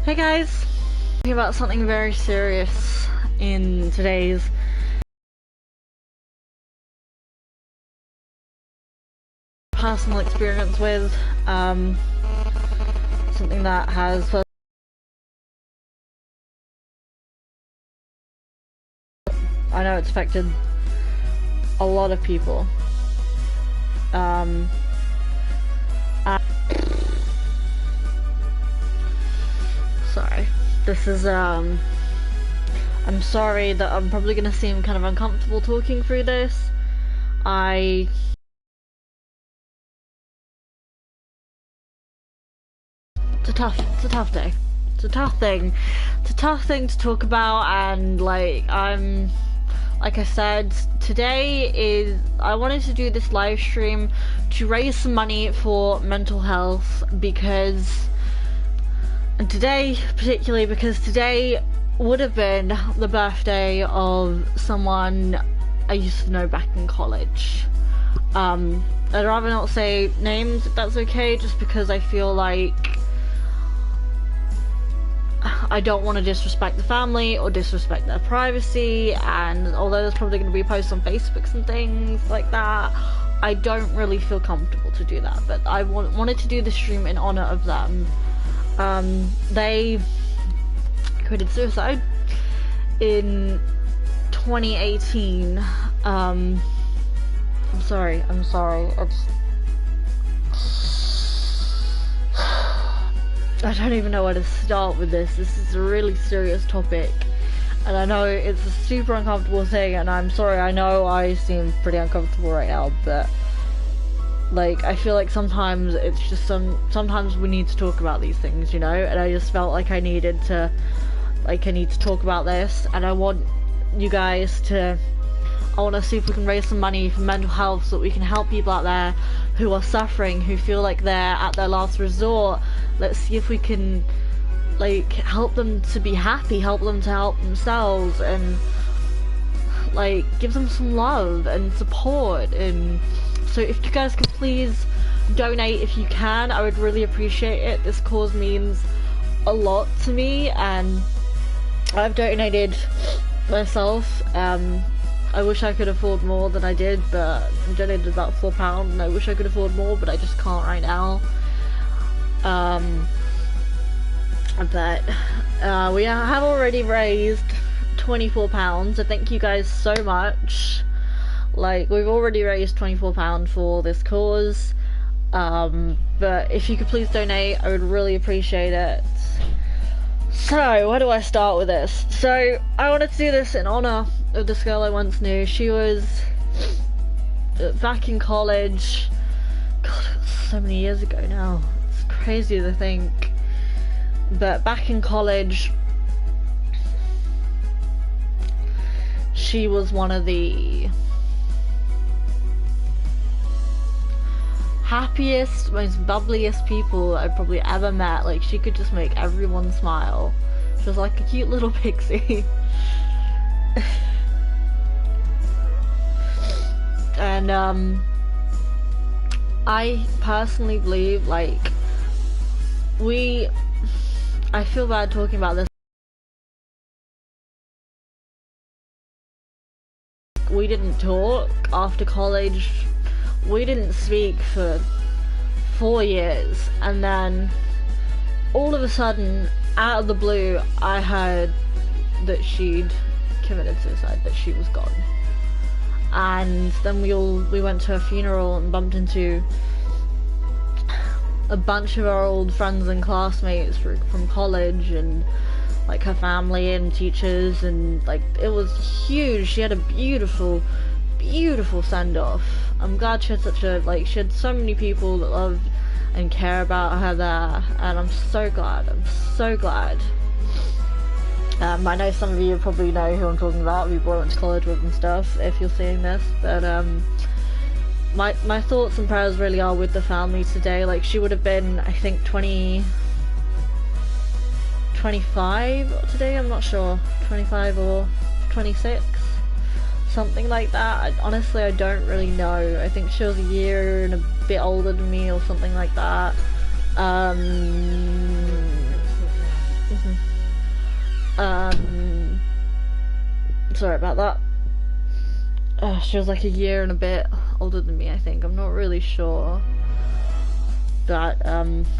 Hey guys! Talking about something very serious in today's personal experience with something that has I know it's affected a lot of people. Sorry. This is I'm sorry that I'm probably gonna seem kind of uncomfortable talking through this. It's a tough day. It's a tough thing. It's a tough thing to talk about, and like I said, today I wanted to do this live stream to raise some money for mental health particularly because today would have been the birthday of someone I used to know back in college. I'd rather not say names if that's okay, just because I feel like I don't want to disrespect the family or disrespect their privacy, and although there's probably going to be posts on Facebook and things like that, I don't really feel comfortable to do that. But I wanted to do the stream in honor of them. They committed suicide in 2018. I'm sorry. I don't even know where to start with this. This is a really serious topic, and I know it's a super uncomfortable thing, and I'm sorry, I know I seem pretty uncomfortable right now, but like, I feel like sometimes it's just sometimes we need to talk about these things, you know, and I just felt like I need to talk about this, and I want you guys to, I want to see if we can raise some money for mental health so that we can help people out there who are suffering, who feel like they're at their last resort. Let's see if we can, like, help them to be happy, help them to help themselves, and like give them some love and support. And so if you guys could please donate if you can, I would really appreciate it. This cause means a lot to me, and I've donated myself. I wish I could afford more than I did, but I donated about £4, and I wish I could afford more, but I just can't right now. But we have already raised £24, so thank you guys so much. Like, we've already raised £24 for this cause, but if you could please donate, I would really appreciate it. So, where do I start with this? So, I wanted to do this in honor of this girl I once knew. She was back in college. God, it was so many years ago now. It's crazy to think. But back in college, she was one of the happiest, most bubbliest people I've probably ever met. Like, she could just make everyone smile. She was like a cute little pixie. And I personally believe, like, I feel bad talking about this. We didn't talk after college. We didn't speak for 4 years, and then all of a sudden, out of the blue, I heard that she'd committed suicide, that she was gone. And then we went to her funeral and bumped into a bunch of our old friends and classmates from college, and like her family and teachers, and like, it was huge. She had a beautiful send-off. I'm glad she had she had so many people that loved and care about her there, and I'm so glad. I know some of you probably know who I'm talking about, people I went to college with and stuff, if you're seeing this, but my thoughts and prayers really are with the family today. Like, she would have been, I think, 25 today, I'm not sure, 25 or 26, something like that. Honestly, I don't really know. I think she was a year and a bit older than me or something like that. Sorry about that. She was like a year and a bit older than me, I think. I'm not really sure. But,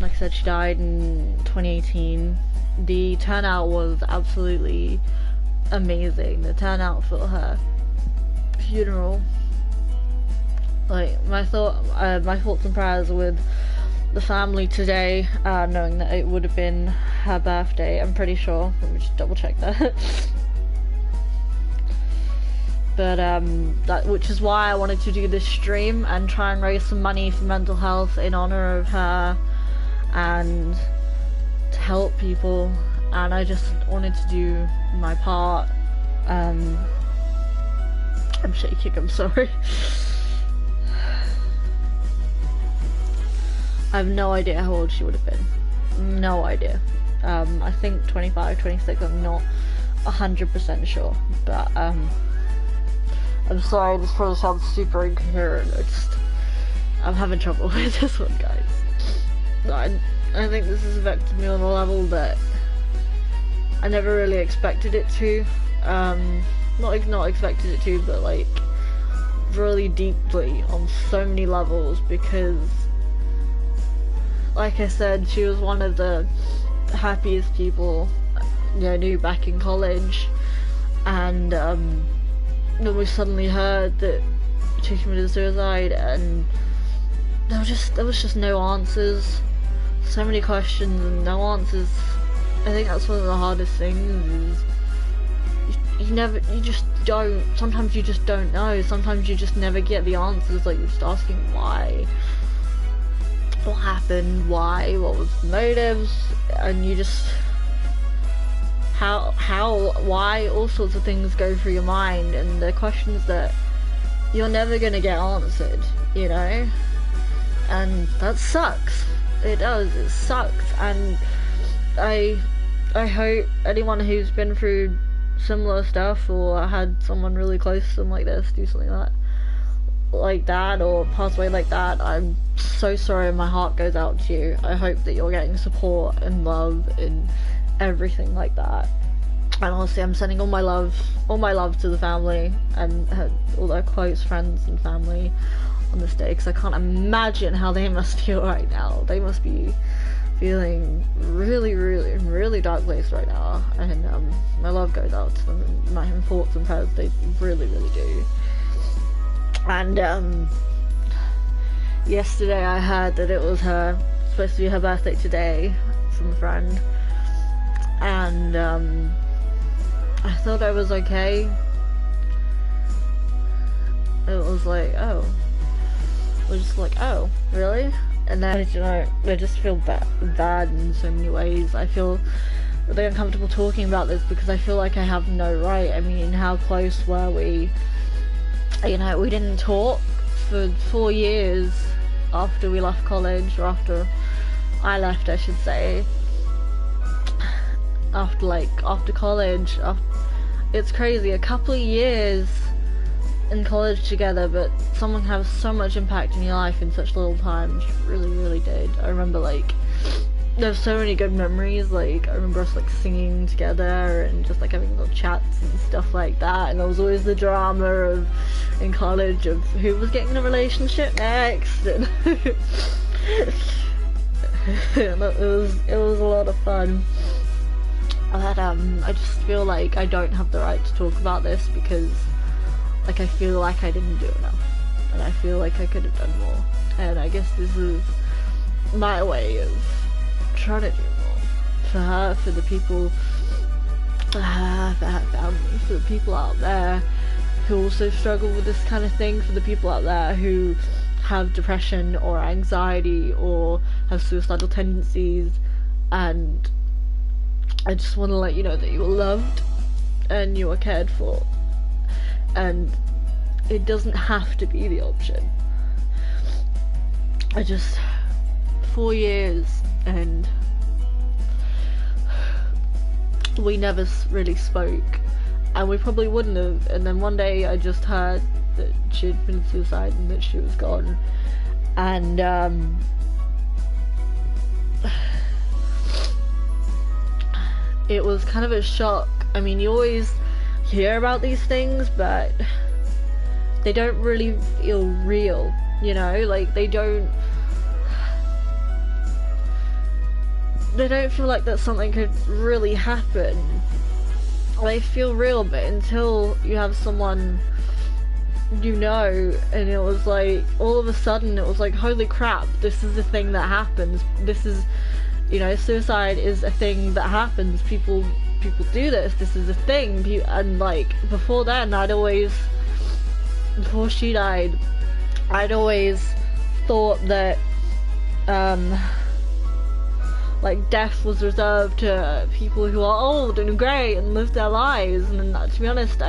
like I said, she died in 2018. The turnout was absolutely amazing. The turnout for her funeral. Like, my thoughts and prayers with the family today, knowing that it would have been her birthday, I'm pretty sure. Let me just double check that. But which is why I wanted to do this stream and try and raise some money for mental health in honor of her and to help people, and I just wanted to do my part. I'm shaking, I'm sorry. I have no idea how old she would have been. No idea. I think 25, 26, I'm not 100% sure, but I'm sorry, this probably sounds super incoherent. I'm having trouble with this one, guys. I think this has affected me on a level that I never really expected it to. Not expected it to, but like really deeply on so many levels, because like I said, she was one of the happiest people I knew back in college, and then we suddenly heard that she committed suicide, and there was just no answers. So many questions and no answers. I think that's one of the hardest things, is you just don't, sometimes you just don't know, sometimes you just never get the answers. Like, you're just asking why, what happened, why, what was the motives, and you just, why, all sorts of things go through your mind, and the questions that you're never gonna get answered, you know? And that sucks. It does, it sucks. And I hope anyone who's been through similar stuff or had someone really close to them like this do something like that or pass away like that, I'm so sorry, my heart goes out to you. I hope that you're getting support and love and everything like that. And honestly, I'm sending all my love to the family and all their close friends and family on this day, because I can't imagine how they must feel right now. They must be feeling really, really, really dark place right now, and my love goes out to them, and my thoughts and prayers, they really, really do. And yesterday I heard that it was supposed to be her birthday today from a friend, and I thought I was okay. It was like, oh. I was just like, oh, really? And then, you know, I just feel bad in so many ways. I feel really uncomfortable talking about this because I feel like I have no right. I mean, how close were we? You know, we didn't talk for 4 years after we left college, or after I left, I should say. After college. It's crazy, a couple of years in college together, but someone can have so much impact in your life in such little time. She really, really did. I remember, like, there's so many good memories. Like, I remember us, like, singing together and just, like, having little chats and stuff like that. And there was always the drama in college of who was getting a relationship next, and it was a lot of fun. But I just feel like I don't have the right to talk about this because, like, I feel like I didn't do enough, and I feel like I could have done more, and I guess this is my way of trying to do more for her, for the people, for her family, for the people out there who also struggle with this kind of thing, for the people out there who have depression or anxiety or have suicidal tendencies. And I just want to let you know that you are loved and you are cared for, and it doesn't have to be the option. 4 years, and we never really spoke, and we probably wouldn't have. And then one day I just heard that she had been suicide and that she was gone, and it was kind of a shock. I mean, you always hear about these things, but they don't really feel real, you know? Like, they don't feel like that something could really happen. They feel real, but until you have someone you know, and it was like, all of a sudden it was like, holy crap, this is a thing that happens. This is, you know, suicide is a thing that happens. People do this is a thing. And like, before then, before she died, I'd always thought that like, death was reserved to people who are old and great and live their lives, and to be honest,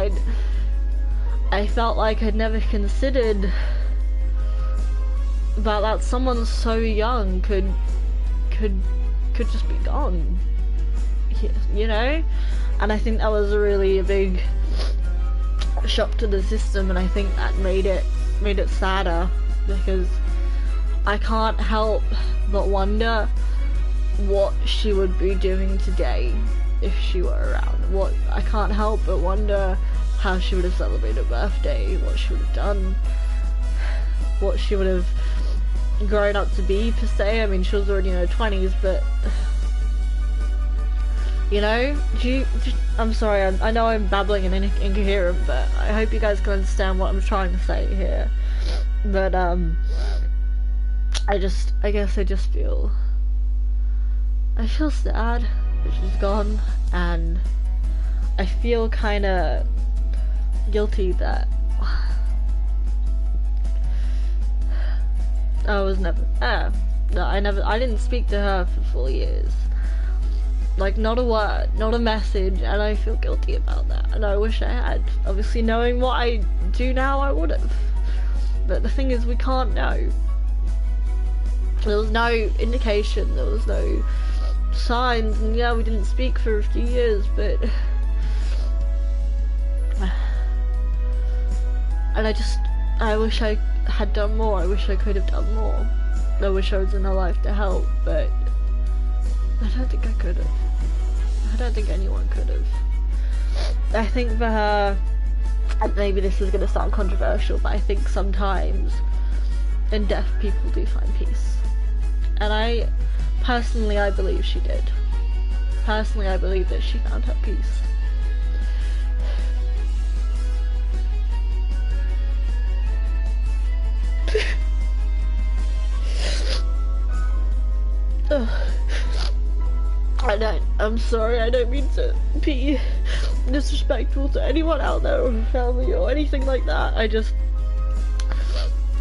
I felt like I'd never considered about that someone so young could just be gone, you know? And I think that was really a big shock to the system, and I think that made it sadder, because I can't help but wonder what she would be doing today if she were around. I can't help but wonder how she would have celebrated her birthday, what she would have done, what she would have grown up to be, per se. I mean, she was already in her 20s, but, you know, I'm sorry, I know I'm babbling and incoherent, but I hope you guys can understand what I'm trying to say here. But, I guess I just feel sad that she's gone, and I feel kinda guilty that I didn't speak to her for 4 years. Like, not a word, not a message, and I feel guilty about that, and I wish I had. Obviously, knowing what I do now, I would have. But the thing is, we can't know. There was no indication, there was no signs, and yeah, we didn't speak for a few years, but and I wish I had done more. I wish I could have done more. I wish I was in her life to help, but I don't think I could have. I don't think anyone could have. I think for her, and maybe this is going to sound controversial, but I think sometimes in death people do find peace, and personally, I believe she did. Personally, I believe that she found her peace. I'm sorry, I don't mean to be disrespectful to anyone out there or family or anything like that. I just,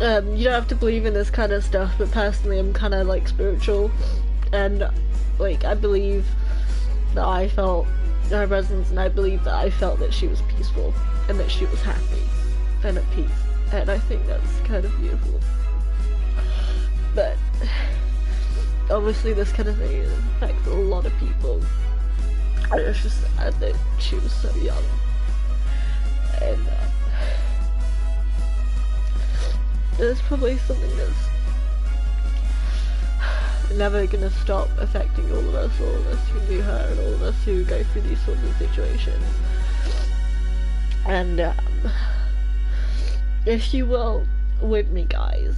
you don't have to believe in this kind of stuff, but personally I'm kind of like spiritual, and like I believe that I felt her presence, and I believe that I felt that she was peaceful and that she was happy and at peace, and I think that's kind of beautiful. But obviously this kind of thing affects a lot of people, and it's just sad that she was so young, and it's probably something that's never gonna stop affecting all of us who knew her, and all of us who go through these sorts of situations. And if you will, with me guys,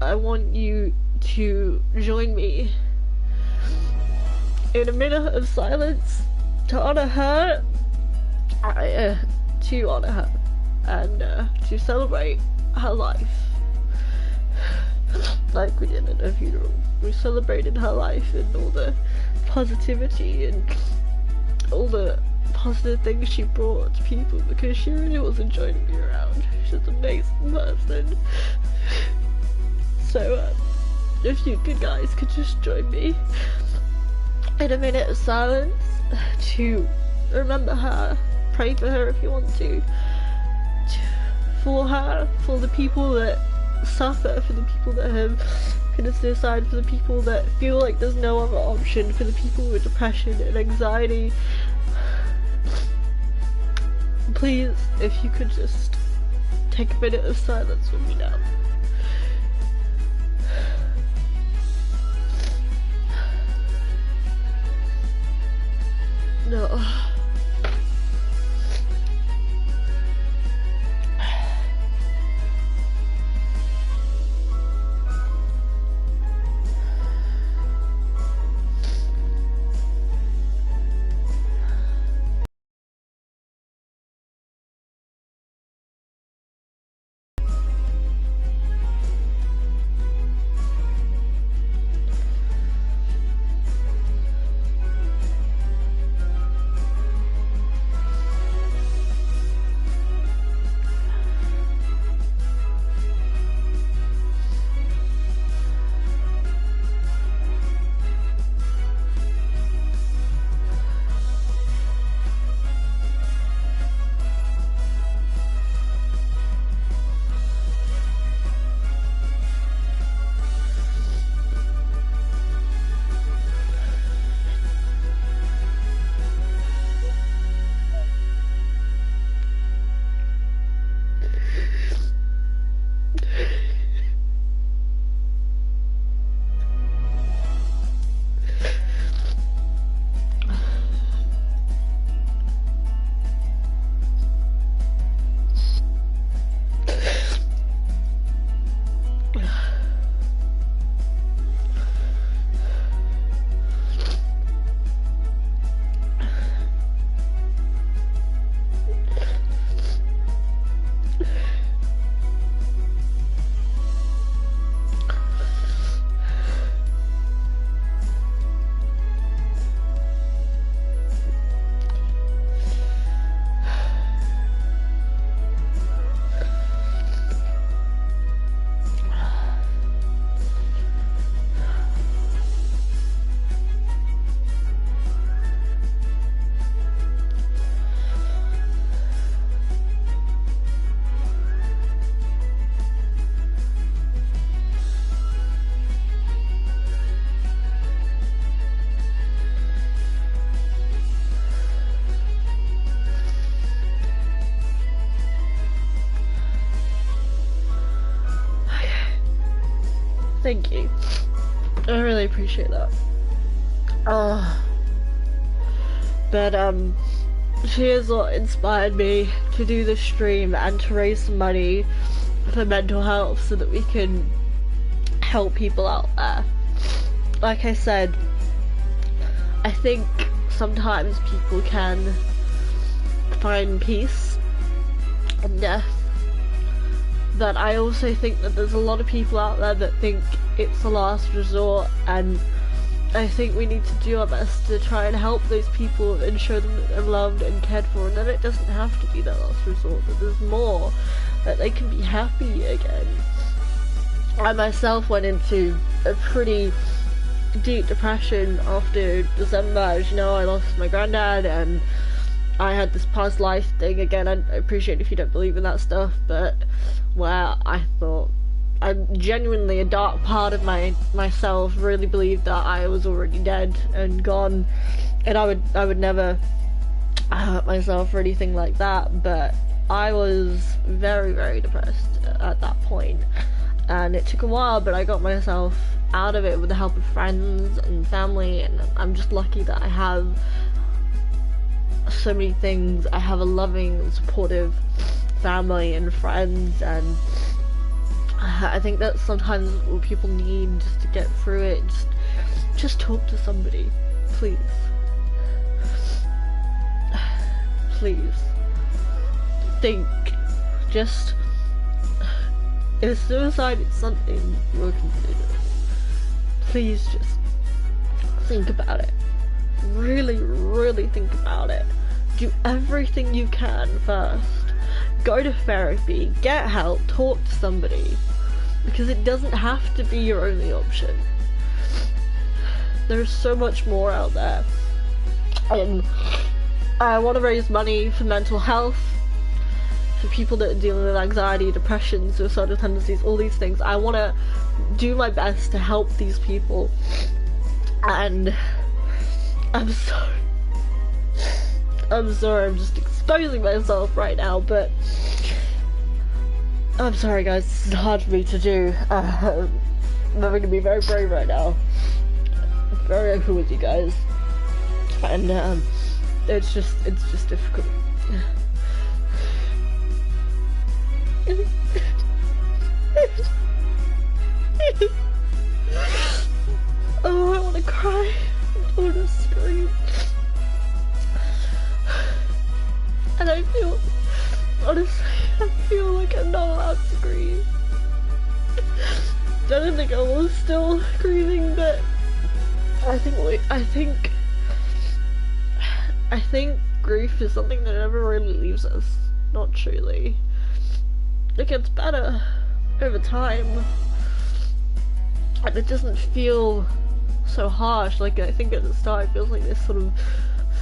I want you to join me in a minute of silence to honor her, and to celebrate her life like we did at her funeral. We celebrated her life and all the positivity and all the positive things she brought to people, because she really was enjoying to be around. She's an amazing person. So if you good guys could just join me in a minute of silence to remember her, pray for her if you want to, for her, for the people that suffer, for the people that have committed suicide, for the people that feel like there's no other option, for the people with depression and anxiety. Please, if you could just take a minute of silence with me now. No. Thank you. I really appreciate that. But she is what inspired me to do this stream and to raise some money for mental health so that we can help people out there. Like I said, I think sometimes people can find peace in death, but I also think that there's a lot of people out there that think it's the last resort, and I think we need to do our best to try and help those people and show them that they're loved and cared for, and that it doesn't have to be their last resort, that there's more, that they can be happy again. I myself went into a pretty deep depression after December. As you know, I lost my granddad, and I had this past life thing again. I appreciate if you don't believe in that stuff, but where I thought, I'm genuinely, a dark part of myself really believed that I was already dead and gone, and I would never hurt myself or anything like that, but I was very, very depressed at that point, and it took a while, but I got myself out of it with the help of friends and family, and I'm just lucky that I have so many things. I have a loving, supportive family and friends, and I think that's sometimes what people need just to get through it. Just talk to somebody, please. Please. Think. Just, if suicide is something you're considering, please just think about it. Really, really think about it. Do everything you can first. Go to therapy, get help, talk to somebody, because it doesn't have to be your only option. There's so much more out there. I want to raise money for mental health, for people that are dealing with anxiety, depression, suicidal tendencies, all these things. I want to do my best to help these people, and I'm sorry, I'm just exposing myself right now, but I'm sorry guys, this is hard for me to do. I'm going to be very brave right now, very open with you guys, and it's just difficult. Oh, I want to cry. I want to scream. And I feel, honestly, I feel like I'm not allowed to grieve. I don't think I was still grieving, but I think grief is something that never really leaves us. Not truly. It gets better over time, and it doesn't feel so harsh. Like, I think at the start it feels like this sort of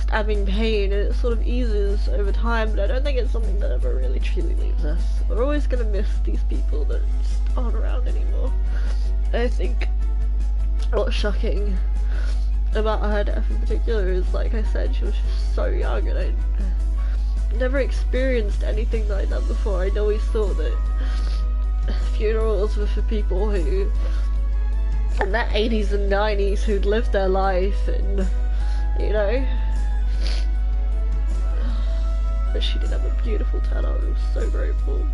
stabbing pain, and it sort of eases over time, but I don't think it's something that ever really truly leaves us. We're always gonna miss these people that just aren't around anymore. And I think what's shocking about her death in particular is, like I said, she was just so young, and I never experienced anything like that before. I'd always thought that funerals were for people who in their 80s and 90s who'd lived their life, and you know, but she did have a beautiful turnout. I was so grateful,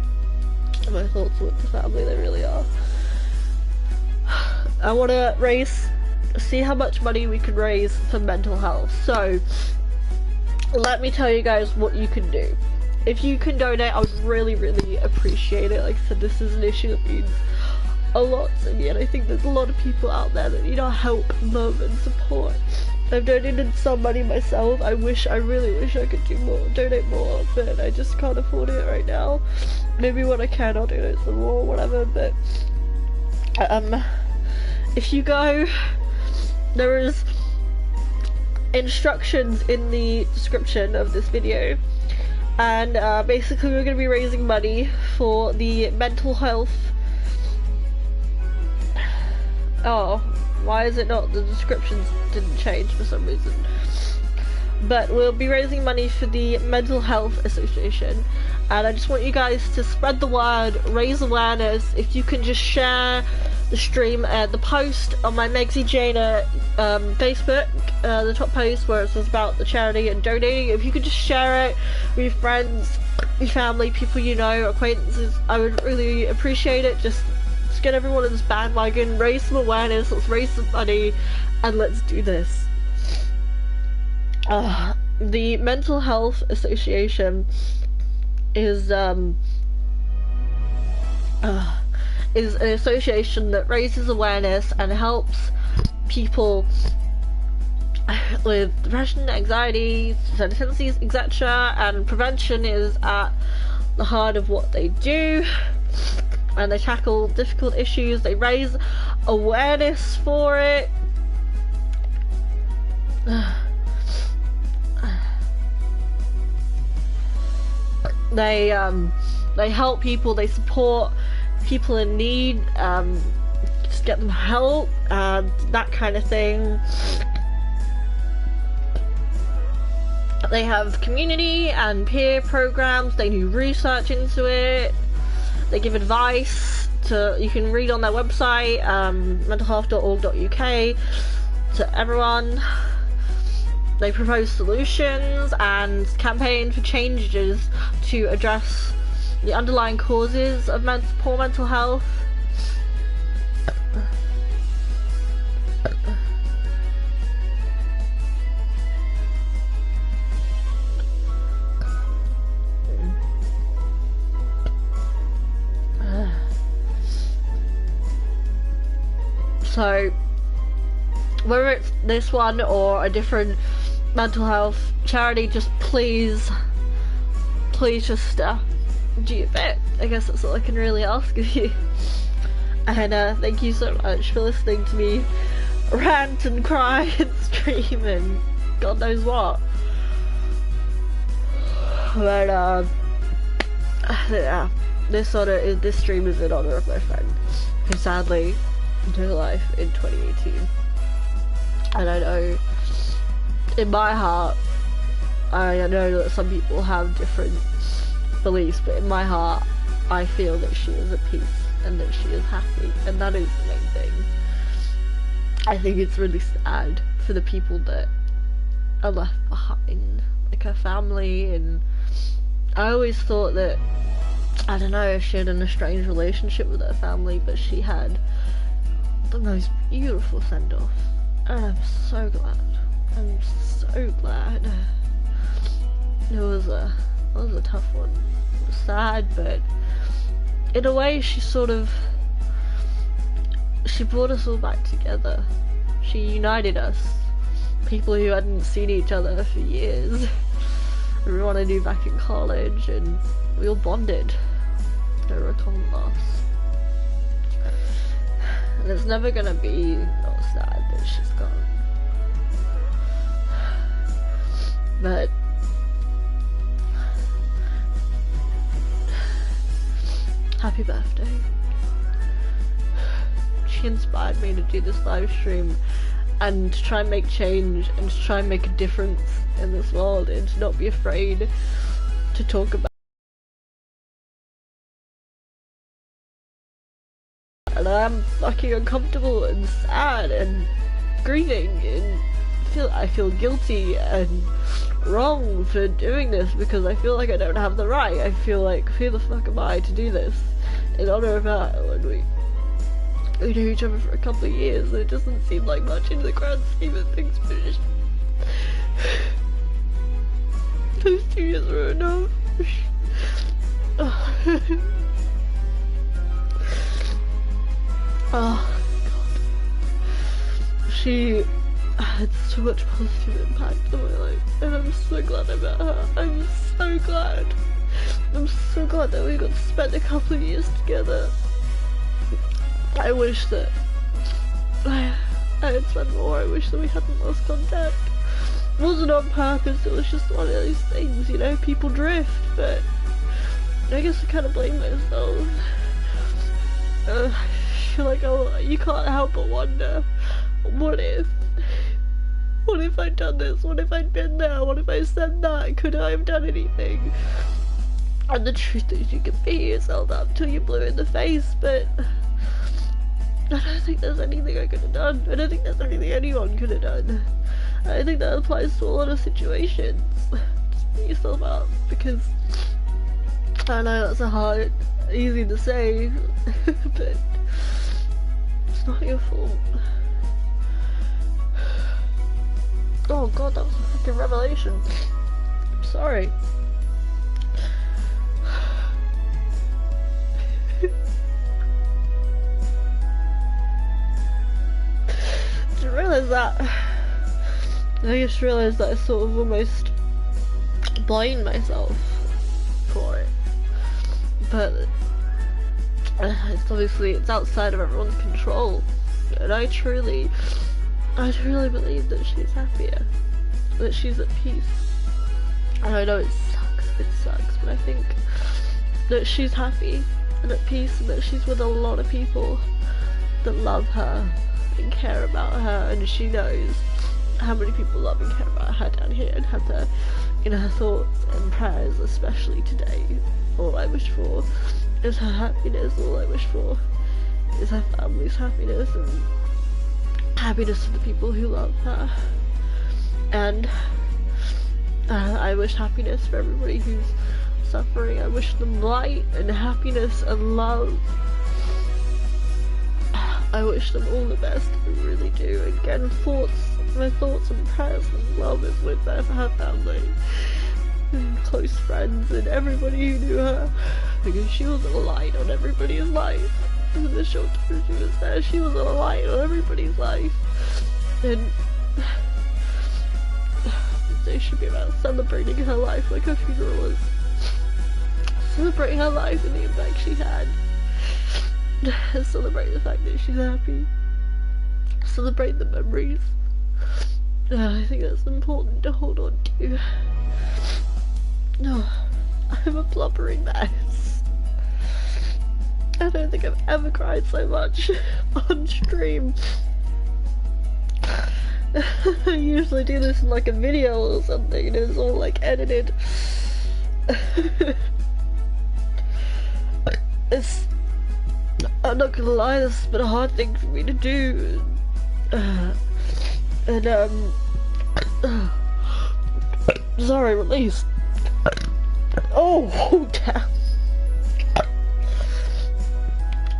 and my thoughts are with the family, they really are. I want to see how much money we can raise for mental health. So let me tell you guys what you can do. If you can donate, I would really, really appreciate it. Like I said, this is an issue that means a lot to me, and I think there's a lot of people out there that need our help, love, and support. I've donated some money myself. I really wish I could donate more, but I just can't afford it right now. Maybe when I can, I'll donate some more, whatever, but if you go, there is instructions in the description of this video, and basically we're going to be raising money for the mental health. Oh, why is it not? The descriptions didn't change for some reason. But we'll be raising money for the Mental Health Association, and I just want you guys to spread the word, raise awareness. If you can just share the stream, the post on my Megsy Jana Facebook, the top post where it says about the charity and donating, if you could just share it with your friends, your family, people you know, acquaintances, I would really appreciate it. Just get everyone in this bandwagon, raise some awareness, let's raise some money, and let's do this. The Mental Health Association is an association that raises awareness and helps people with depression, anxiety, tendencies, etc. And prevention is at the heart of what they do. And they tackle difficult issues, they raise awareness for it. They help people, they support people in need, just get them help, that kind of thing. They have community and peer programs, they do research into it. They give advice you can read on their website, mentalhealth.org.uk, to everyone. They propose solutions and campaign for changes to address the underlying causes of poor mental health. So, whether it's this one or a different mental health charity, just please just do your bit. I guess that's all I can really ask of you. And thank you so much for listening to me rant and cry and stream and God knows what. But yeah, this stream is in honor of my friend who sadly took her life in 2018. And I know in my heart, I know that some people have different beliefs, but in my heart I feel that she is at peace and that she is happy, and that is the main thing. I think it's really sad for the people that are left behind like her family, and I always thought that, I don't know if she had an estranged relationship with her family, but she had the most beautiful send-off, and I'm so glad. I'm so glad. It was a tough one. It was sad, but in a way she brought us all back together. She united us, people who hadn't seen each other for years. Everyone I knew back in college, and we all bonded over a common loss. And it's never gonna be not sad that she's gone. But happy birthday. She inspired me to do this live stream and to try and make change and to try and make a difference in this world, and to not be afraid to talk about. And I'm fucking uncomfortable and sad and grieving, and I feel guilty and wrong for doing this because I feel like I don't have the right. I feel like, who the fuck am I to do this in honor of her when we knew each other for a couple of years, and it doesn't seem like much in the grand scheme of things, but those 2 years were enough. Oh god. She had so much positive impact on my life, and I'm so glad I met her. I'm so glad. I'm so glad that we got to spend a couple of years together. I wish that I had spent more. I wish that we hadn't lost contact. It wasn't on purpose, it was just one of those things, you know, people drift, but I guess I kind of blame myself. I feel like, oh, you can't help but wonder, what if I'd done this? What if I'd been there? What if I said that? Could I have done anything? And the truth is, you can beat yourself up till you're blue in the face, but I don't think there's anything I could have done. I don't think there's anything anyone could have done. I think that applies to a lot of situations. Just beat yourself up, because I know that's easy to say, but it's not your fault. Oh god, that was a fucking revelation. I'm sorry. Didn't realise that. I just realised that I sort of almost blame myself for it. But it's outside of everyone's control. And I truly believe that she's happier. That she's at peace. And I know it sucks, but I think that she's happy and at peace, and that she's with a lot of people that love her and care about her, and she knows how many people love and care about her down here and have her in her thoughts and prayers, especially today. All I wish for is her happiness. All I wish for is her family's happiness and happiness to the people who love her. And I wish happiness for everybody who's suffering. I wish them light and happiness and love. I wish them all the best, I really do. Again, my thoughts and prayers and love is with her family and close friends and everybody who knew her, because she was a light on everybody's life. In the short time she was there, she was a light on everybody's life. And they should be about celebrating her life like her funeral was. Celebrate her life and the impact she had. Celebrate the fact that she's happy. Celebrate the memories. I think that's important to hold on to. No, I'm a blubbering mess. I don't think I've ever cried so much on stream. I usually do this in like a video or something, and it's all like edited. I'm not gonna lie, this has been a hard thing for me to do. Sorry, release. Oh, damn.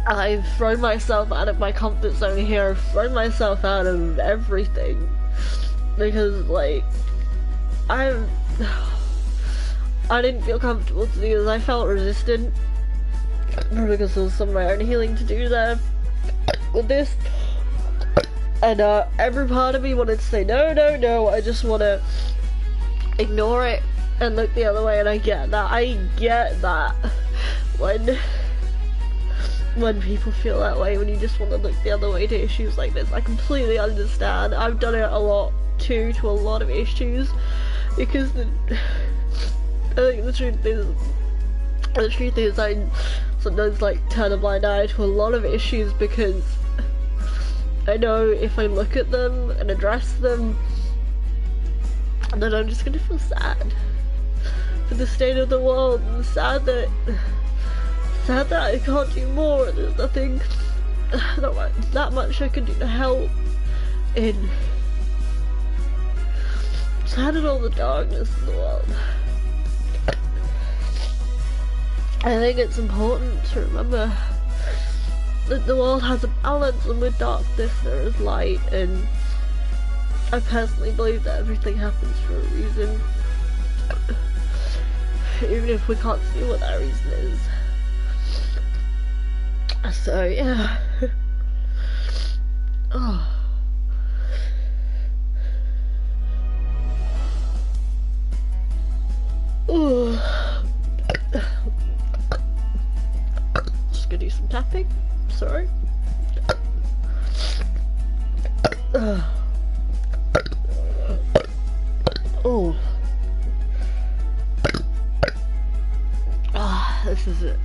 I've thrown myself out of my comfort zone here. I've thrown myself out of everything. Because, like, I didn't feel comfortable to do this. I felt resistant. Because there was some of my own healing to do there with this. And every part of me wanted to say, no, no, no, I just want to ignore it and look the other way, and I get that. When people feel that way, when you just want to look the other way to issues like this, I completely understand. I've done it a lot too, to a lot of issues, because I think the truth is I sometimes like turn a blind eye to a lot of issues, because I know if I look at them and address them, then I'm just gonna feel sad for the state of the world, and sad that I can't do more, and there's nothing that much I can do to help. In sad at all the darkness in the world. I think it's important to remember that the world has a balance, and with darkness there is light, and I personally believe that everything happens for a reason, even if we can't see what that reason is. So yeah. Oh. Oh. Just gonna do some tapping. Sorry. Oh. Ah, this is it.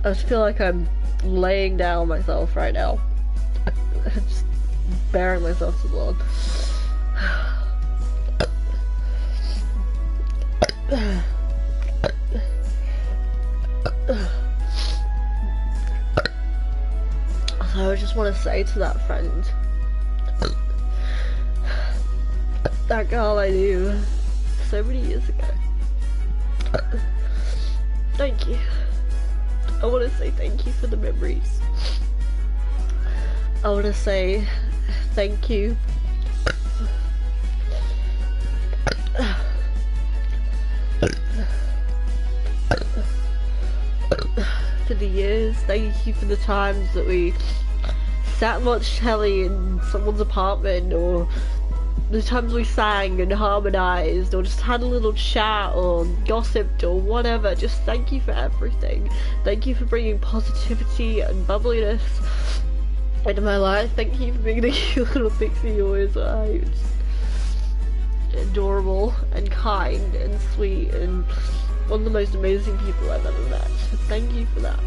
I just feel like I'm laying down myself right now. Just bearing myself to the Lord. So I just want to say to that friend, that girl I knew so many years ago, thank you. I want to say thank you for the memories. I want to say thank you for the years. Thank you for the times that we sat and watched telly in someone's apartment, or the times we sang and harmonized, or just had a little chat or gossiped or whatever. Just thank you for everything. Thank you for bringing positivity and bubbliness into my life. Thank you for being the cute little pixie you always are. You're just adorable and kind and sweet and one of the most amazing people I've ever met. So thank you for that.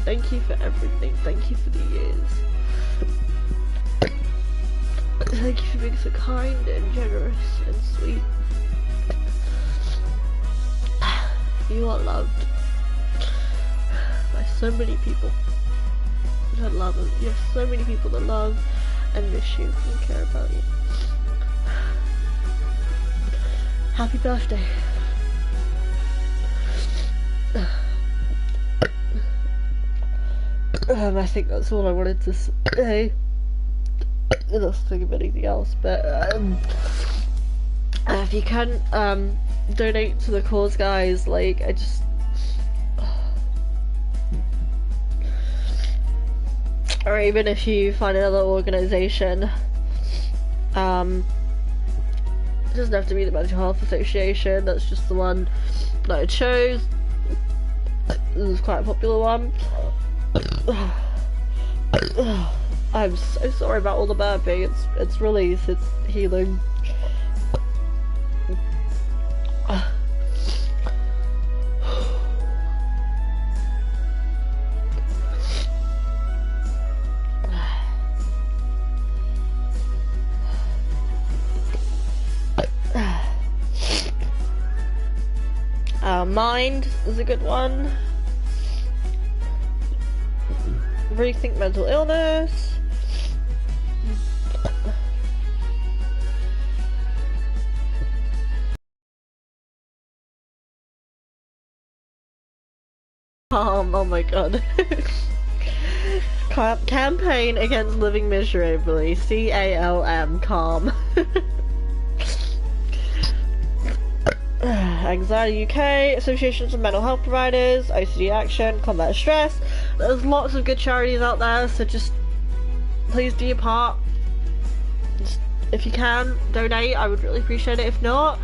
Thank you for everything. Thank you for the years. Thank you for being so kind and generous and sweet. You are loved by so many people that love you. You have so many people that love and miss you and care about you. Happy birthday. I think that's all I wanted to say. I don't think of anything else, but if you can donate to the cause, guys, like, I just or even if you find another organization, it doesn't have to be the Mental Health Association. That's just the one that I chose. This is quite a popular one. I'm so sorry about all the burping. It's release. It's healing. Mind is a good one. Rethink mental illness. Calm, oh my god. Campaign against living miserably. CALM, calm. Anxiety UK, Associations of Mental Health Providers, OCD Action, Combat Stress. There's lots of good charities out there, so just please do your part. Just, if you can, donate, I would really appreciate it. If not,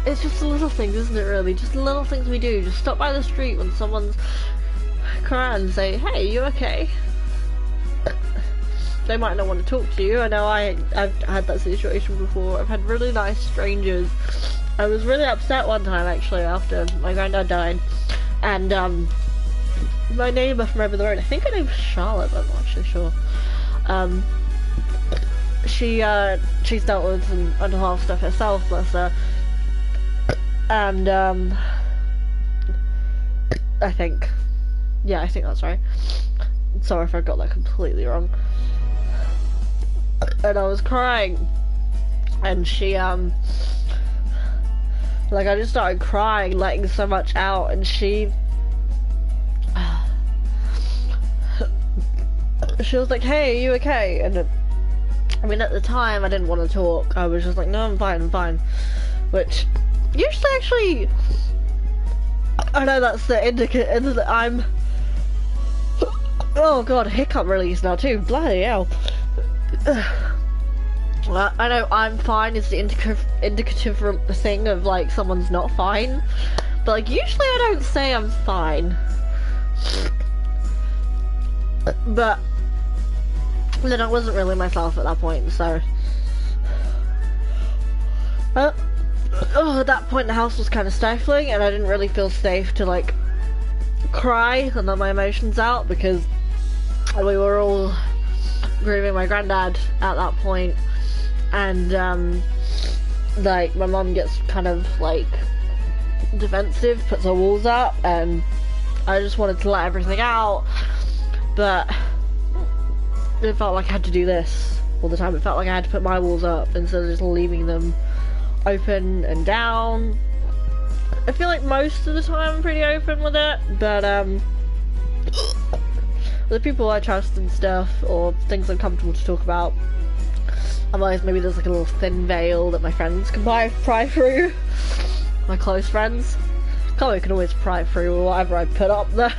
it's just the little things, isn't it, really? Just the little things we do. Just stop by the street when someone's crying and say, hey, you okay? They might not want to talk to you. I know I've had that situation before. I've had really nice strangers. I was really upset one time, actually, after my granddad died. And, my neighbour from over the road, I think her name was Charlotte, but I'm not actually sure. She's dealt with some mental health stuff herself, bless her. And, I think that's right. Sorry if I got that completely wrong. And I was crying, and she, like, I just started crying, letting so much out, and she was like, hey, are you okay? And I mean, at the time, I didn't want to talk. I was just like, no, I'm fine. Which, usually, actually, I know that's the indicator that I'm, oh god, hiccup release now too, bloody hell. I know I'm fine is the indicative thing of, like, someone's not fine, but, like, usually I don't say I'm fine. But then I wasn't really myself at that point, so at that point the house was kind of stifling, and I didn't really feel safe to, like, cry and let my emotions out, because we were all grieving my granddad at that point. And like, my mum gets kind of, like, defensive, puts her walls up, and I just wanted to let everything out, but it felt like I had to do this all the time. It felt like I had to put my walls up instead of just leaving them open and down. I feel like most of the time I'm pretty open with it, but the people I trust and stuff, or things I'm comfortable to talk about, otherwise maybe there's like a little thin veil that my friends can pry through. My close friends. Chloe can always pry through whatever I put up there.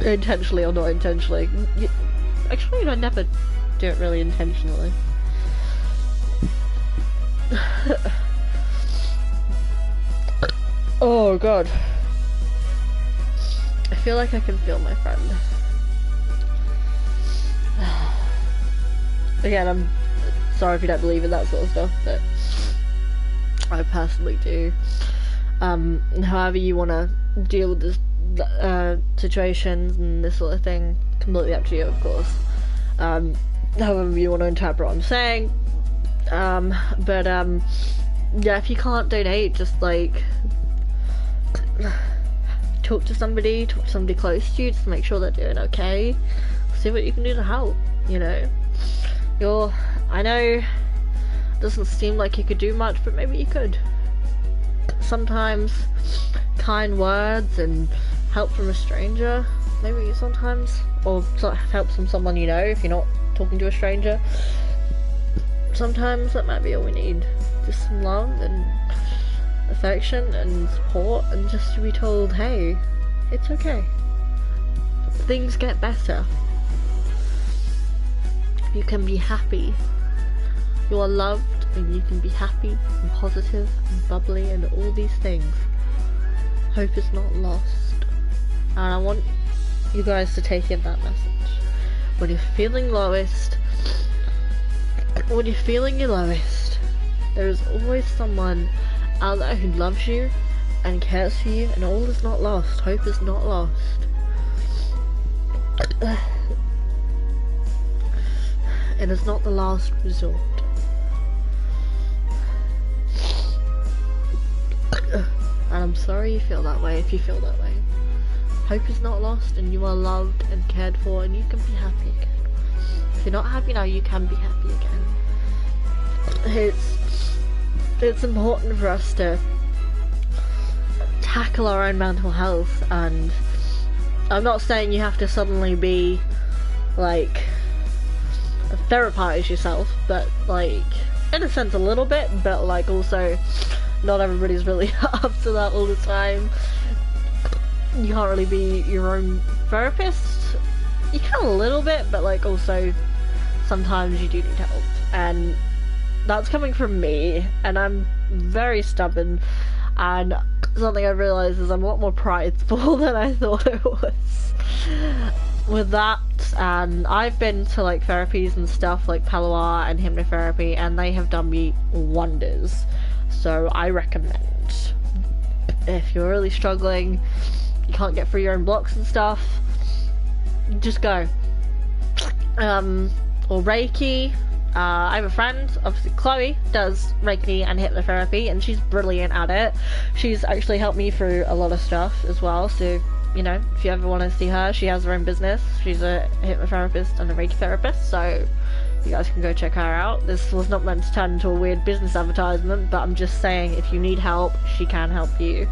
Intentionally or not intentionally. Actually, I never do it really intentionally. Oh god. I feel like I can feel my friend. Again, I'm sorry if you don't believe in that sort of stuff, but I personally do. However you want to deal with this situations and this sort of thing, completely up to you, of course. However you want to interpret what I'm saying. Yeah, if you can't donate, just, like, talk to somebody close to you, just to make sure they're doing okay. See what you can do to help, you know. I know it doesn't seem like you could do much, but maybe you could. Sometimes kind words and help from a stranger, maybe sometimes, or help from someone you know if you're not talking to a stranger. Sometimes that might be all we need. Just some love and affection and support, and just to be told, hey, it's okay. Things get better. You can be happy. You are loved, and you can be happy and positive and bubbly and all these things. Hope is not lost. And I want you guys to take in that message. When you're feeling lowest, when you're feeling your lowest, there is always someone out there who loves you and cares for you, and all is not lost. Hope is not lost. It is not the last resort. And I'm sorry you feel that way if you feel that way. Hope is not lost, and you are loved and cared for, and you can be happy again. If you're not happy now, you can be happy again. It's important for us to tackle our own mental health. And I'm not saying you have to suddenly be like therapize yourself, but like in a sense a little bit, but like also not everybody's really up to that all the time. You can't really be your own therapist. You can a little bit, but like also sometimes you do need help, and that's coming from me, and I'm very stubborn, and something I realised is I'm a lot more prideful than I thought I was with that. And I've been to like therapies and stuff like Palawa and hypnotherapy, and they have done me wonders, so I recommend, if you're really struggling, you can't get through your own blocks and stuff, just go. Or Reiki. I have a friend, obviously Chloe, does Reiki and hypnotherapy, and she's brilliant at it. She's actually helped me through a lot of stuff as well, so, you know, if you ever want to see her, she has her own business. She's a hypnotherapist and a Reiki therapist, so you guys can go check her out. This was not meant to turn into a weird business advertisement, but I'm just saying, if you need help, she can help you.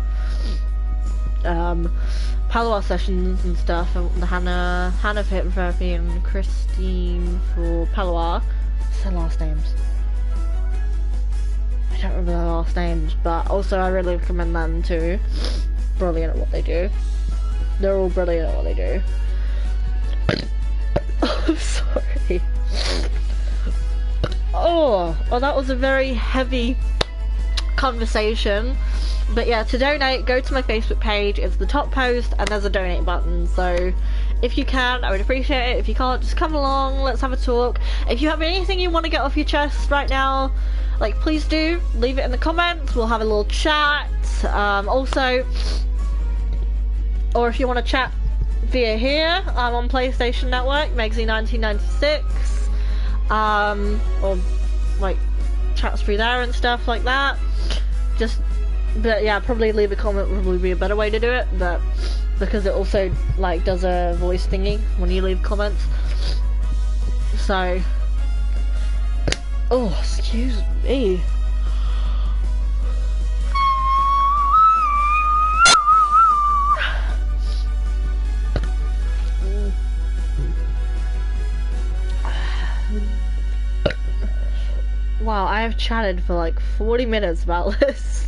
Palawa sessions and stuff, the Hannah for hypnotherapy and Christine for Palawa. What's their last names? I don't remember their last names, but also I really recommend them too. Brilliant at what they do. They're all brilliant at what they do. I'm sorry. Oh, well, that was a very heavy conversation. But yeah, to donate, go to my Facebook page. It's the top post, and there's a donate button. So if you can, I would appreciate it. If you can't, just come along, let's have a talk. If you have anything you want to get off your chest right now, like, please do leave it in the comments. We'll have a little chat. Also, or if you want to chat via here, I'm on PlayStation Network, Megsy1996, or like chats through there and stuff like that. But yeah, probably leave a comment would probably be a better way to do it, but because it also like does a voice thingy when you leave comments. So, oh, excuse me. Wow, I have chatted for like 40 minutes about this.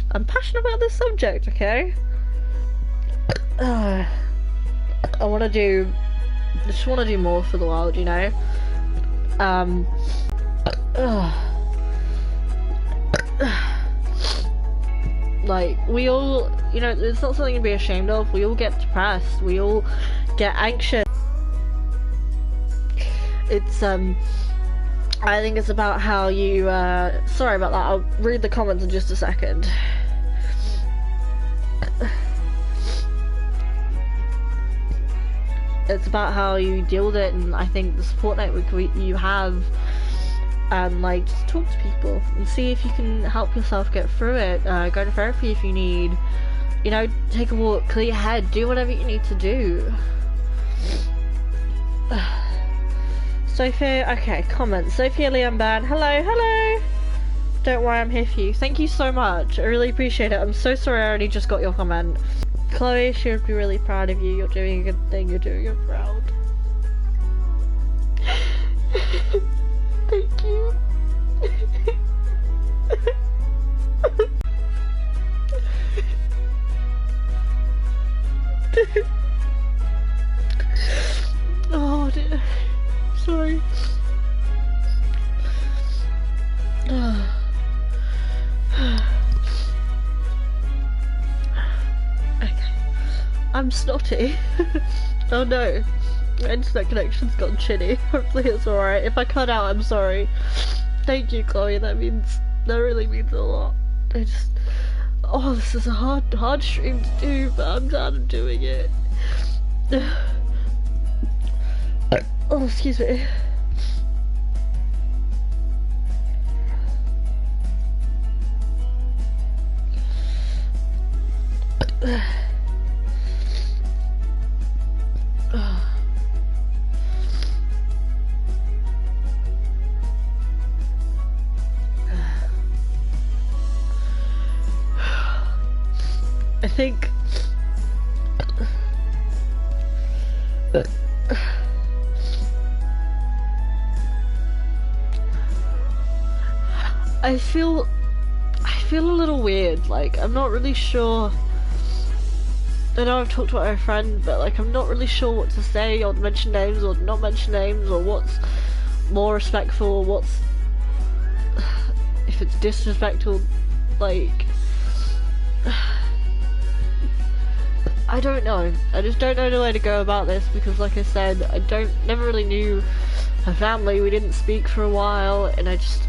I'm passionate about this subject, okay? I just want to do more for the world, you know? Like, we all, you know, it's not something to be ashamed of. We all get depressed. We all get anxious. It's, I think it's about how you, sorry about that, I'll read the comments in just a second. It's about how you deal with it, and I think the support network you have, and like, just talk to people and see if you can help yourself get through it. Go to therapy if you need, you know, take a walk, clear your head, do whatever you need to do. Sophia, okay, comment. Sophia Liam Ban, hello. Don't worry, I'm here for you. Thank you so much. I really appreciate it. I'm so sorry I only just got your comment. Chloe should be really proud of you. You're doing a good thing. You're doing it proud. Thank you. Oh dear. Sorry. Okay. I'm snotty. Oh no. My internet connection's gone shitty. Hopefully it's alright. If I cut out, I'm sorry. Thank you, Chloe. That really means a lot. Oh, this is a hard stream to do, but I'm glad I'm doing it. Oh, excuse me. I think I feel a little weird, like I'm not really sure. I know I've talked about my friend, but like I'm not really sure what to say or mention names or not mention names or what's more respectful or what's if it's disrespectful, like I don't know. I just don't know the way to go about this because like I said, I never really knew her family, we didn't speak for a while and I just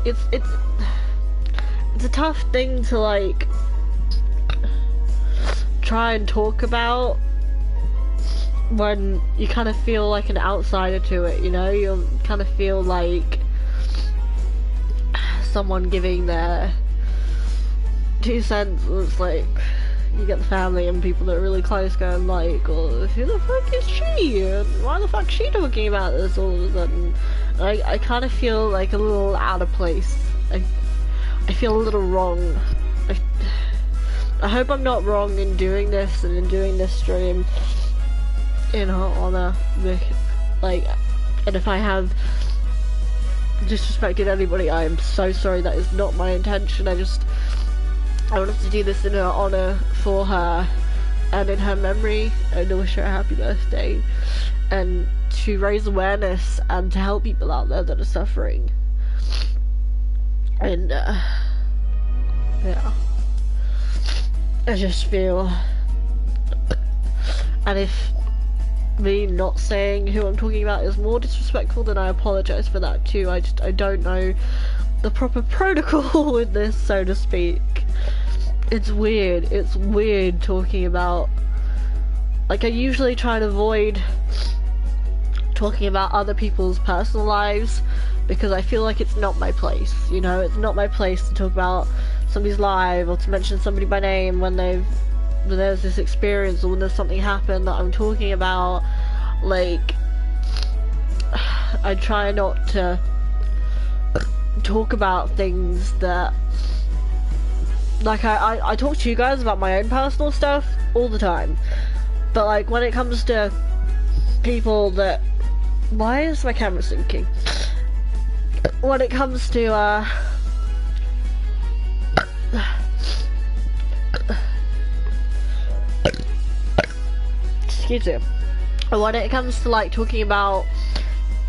it's a tough thing to like try and talk about when you kind of feel like an outsider to it, you know? You kind of feel like someone giving their 2 cents. It's like you get the family and people that are really close going like, oh, who the fuck is she? And why the fuck is she talking about this all of a sudden? I kind of feel like a little out of place. I feel a little wrong. I hope I'm not wrong in doing this and in doing this stream in her honor. Like, and if I have disrespected anybody, I am so sorry. That is not my intention. I wanted to do this in her honor for her and in her memory and to wish her a happy birthday and to raise awareness and to help people out there that are suffering. And yeah, I just feel, and if me not saying who I'm talking about is more disrespectful, then I apologize for that too. I don't know the proper protocol with this, so to speak. It's weird talking about, like I usually try and avoid talking about other people's personal lives because I feel like it's not my place, you know? It's not my place to talk about somebody's life or to mention somebody by name when there's this experience or when there's something happened that I'm talking about. Like, I try not to talk about things that, like, I talk to you guys about my own personal stuff all the time, but like when it comes to people that, why is my camera syncing? When it comes to excuse me, when it comes to like talking about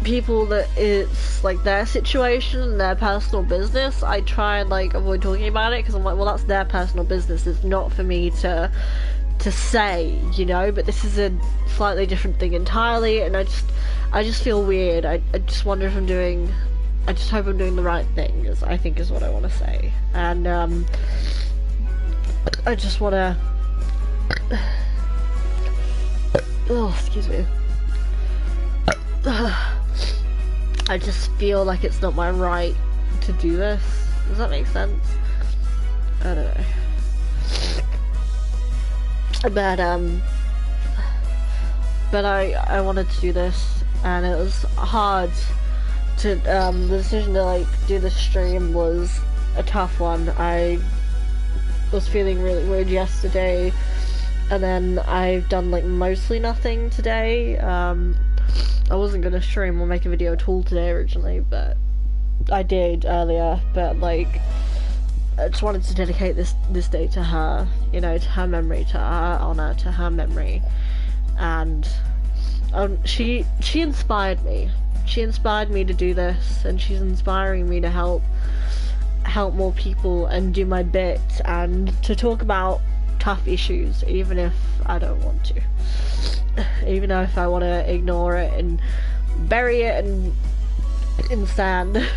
people that it's like their situation and their personal business, I try and like avoid talking about it because I'm like, well, that's their personal business. It's not for me to say, you know. But this is a slightly different thing entirely, and I just feel weird. I just wonder if I just hope I'm doing the right thing, I think is what I want to say. And I just want to oh, excuse me. I just feel like it's not my right to do this. Does that make sense? I don't know. But I wanted to do this, and it was hard to, the decision to like do the stream was a tough one. I was feeling really weird yesterday, and then I've done like mostly nothing today. I wasn't gonna stream or make a video at all today originally, but I did earlier. But like, I just wanted to dedicate this day to her, you know, to her memory, to her honor, to her memory. And she inspired me. She inspired me to do this, and she's inspiring me to help more people and do my bit and to talk about tough issues, even if I don't want to. Even though if I want to ignore it and bury it in sand.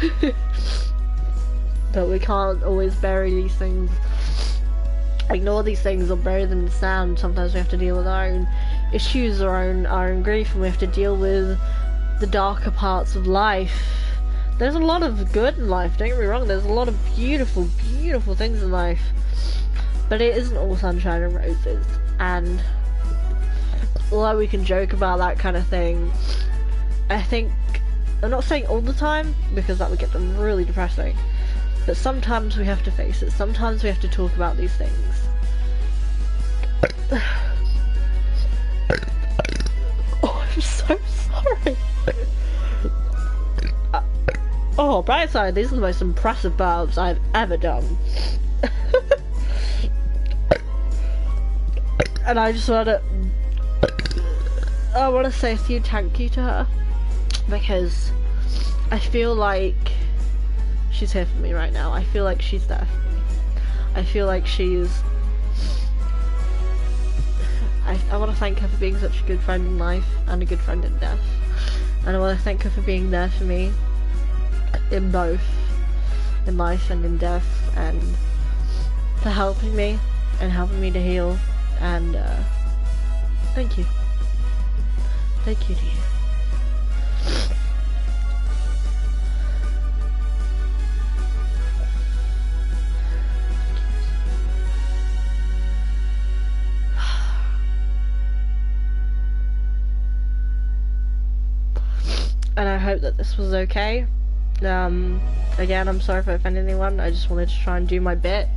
But we can't always bury these things, ignore these things or bury them in sand. Sometimes we have to deal with our own issues, our own grief, and we have to deal with the darker parts of life. There's a lot of good in life, don't get me wrong, there's a lot of beautiful, beautiful things in life, but it isn't all sunshine and roses. And although we can joke about that kind of thing, I think, I'm not saying all the time, because that would get them really depressing, but sometimes we have to face it. Sometimes we have to talk about these things. Oh, I'm so sorry. Oh, bright side, these are the most impressive burps I've ever done. And I just want to say a huge thank you to her, because I feel like she's here for me right now. I feel like she's there for me. I feel like she's... I want to thank her for being such a good friend in life and a good friend in death. And I want to thank her for being there for me in both, in life and in death, and for helping me and helping me to heal. And thank you. Thank you to you. And I hope that this was okay. Again, I'm sorry if I offended anyone. I just wanted to try and do my bit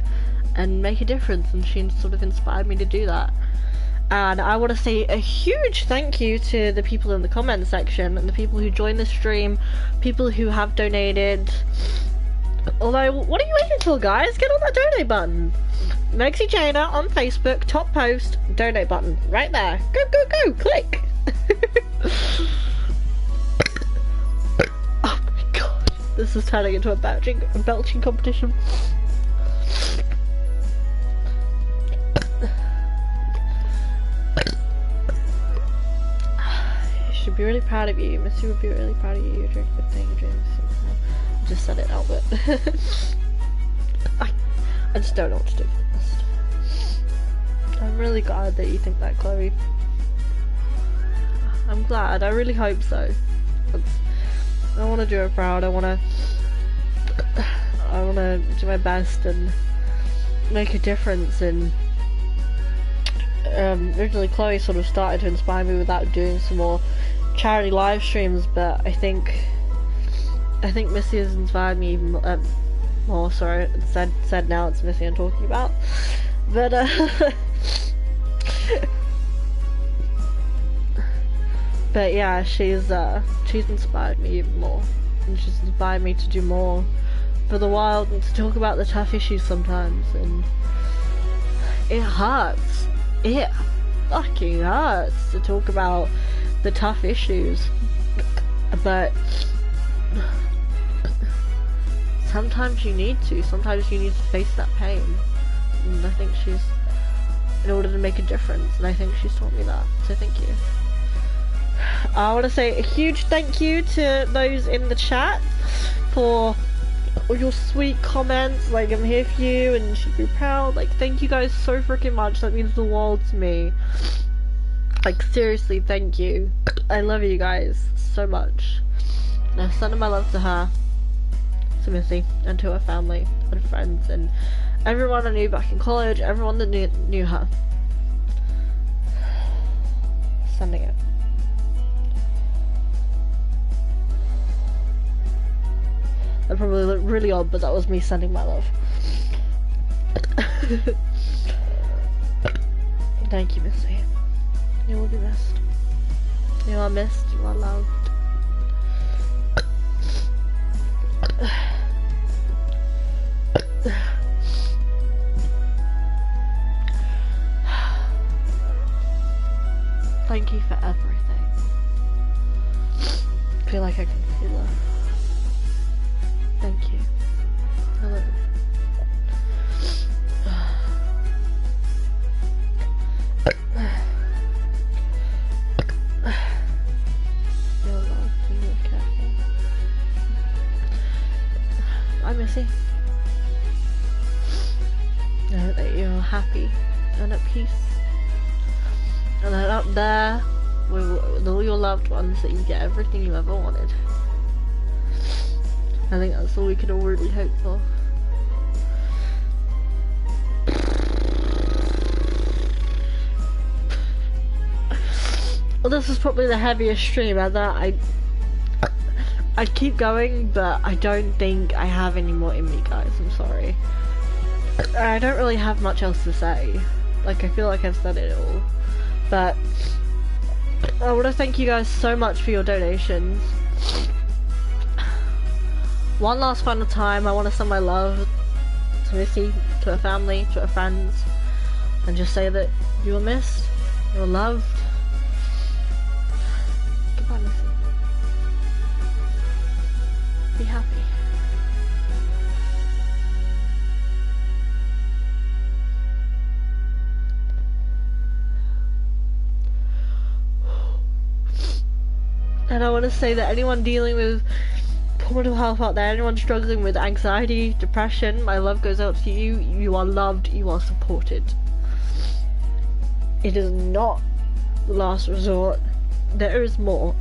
and make a difference, and she sort of inspired me to do that. And I want to say a huge thank you to the people in the comment section and the people who joined the stream, people who have donated. Although, what are you waiting for, guys? Get on that donate button. Mexi Jana on Facebook, top post, donate button, right there. Go, go, go, click. Oh my god, this is turning into a belching competition. Should be really proud of you. Missy would be really proud of you. You're doing a good thing. You're doing I just said it out, but I just don't know what to do. I'm really glad that you think that, Chloe. I'm glad. I really hope so. I want to do her proud. I want to do my best and make a difference. And originally, Chloe sort of started to inspire me without doing some more charity live streams, but I think Missy has inspired me even more. Sorry, said now it's Missy I'm talking about, but but yeah, she's inspired me even more, and she's inspired me to do more for the wild and to talk about the tough issues sometimes. And it hurts. It fucking hurts to talk about the tough issues, but sometimes you need to. Sometimes you need to face that pain, and I think she's, in order to make a difference, and I think she's taught me that, so thank you. I want to say a huge thank you to those in the chat for all your sweet comments, like I'm here for you and you should be proud. Like, thank you guys so freaking much. That means the world to me. Like, seriously, thank you. I love you guys so much. And I'm sending my love to her, to Missy, and to her family and friends and everyone I knew back in college, everyone that knew her. Sending it. That probably looked really odd, but that was me sending my love. Thank you, Missy. You will be missed. You are missed, you are loved. Thank you for everything. I feel like I can feel that. Thank you. I love you. You're loved and you're cared for. I'm Missy. I hope that you're happy and at peace. And that up there with all your loved ones, that you get everything you ever wanted. I think that's all we can all really hope for. Well, this is probably the heaviest stream ever. I'd keep going, but I don't think I have any more in me, guys. I'm sorry. I don't really have much else to say. Like, I feel like I've said it all. But I want to thank you guys so much for your donations. One last final time, I want to send my love to Missy, to her family, to her friends, and just say that you are missed, you are loved. Goodbye, Missy. Be happy. And I want to say that anyone dealing with poor mental health out there, anyone struggling with anxiety, depression, my love goes out to you. You are loved, you are supported. It is not the last resort. There is more.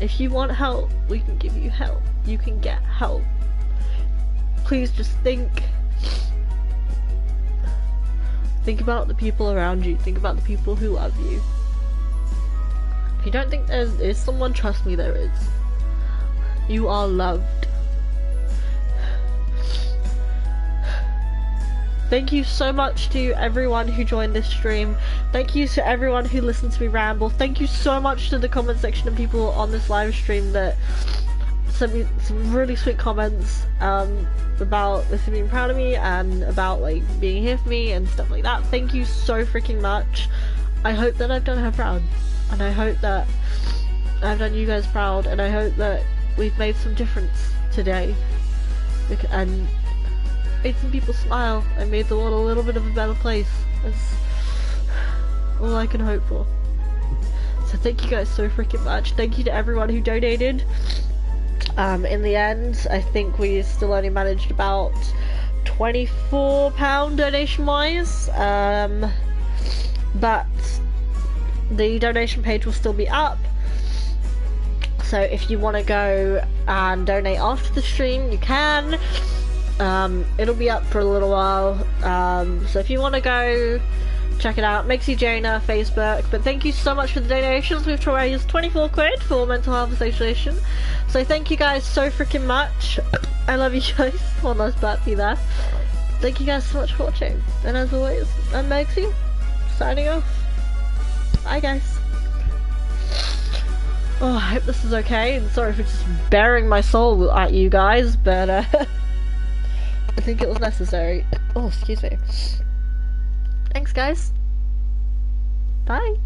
If you want help, we can give you help. You can get help. Please just think about the people around you. Think about the people who love you. If you don't think there is someone, trust me, there is. You are loved. Thank you so much to everyone who joined this stream. Thank you to everyone who listened to me ramble. Thank you so much to the comment section of people on this live stream that sent me some really sweet comments about Missy being proud of me and about like being here for me and stuff like that. Thank you so freaking much. I hope that I've done her proud. And I hope that I've done you guys proud, and I hope that we've made some difference today and made some people smile and made the world a little bit of a better place. That's all I can hope for. So thank you guys so freaking much. Thank you to everyone who donated. In the end, I think we still only managed about £24 donation wise, but the donation page will still be up, so if you want to go and donate after the stream, you can. It'll be up for a little while, so if you want to go check it out, Mixie Jana, Facebook. But thank you so much for the donations. We've raised 24 quid for Mental Health Association, so thank you guys so freaking much. I love you guys. One last birthday there. Thank you guys so much for watching, and as always, I'm Mixie, signing off. Bye guys. Oh, I hope this is okay, and sorry for just bearing my soul at you guys, but I think it was necessary. Oh, excuse me. Thanks guys. Bye.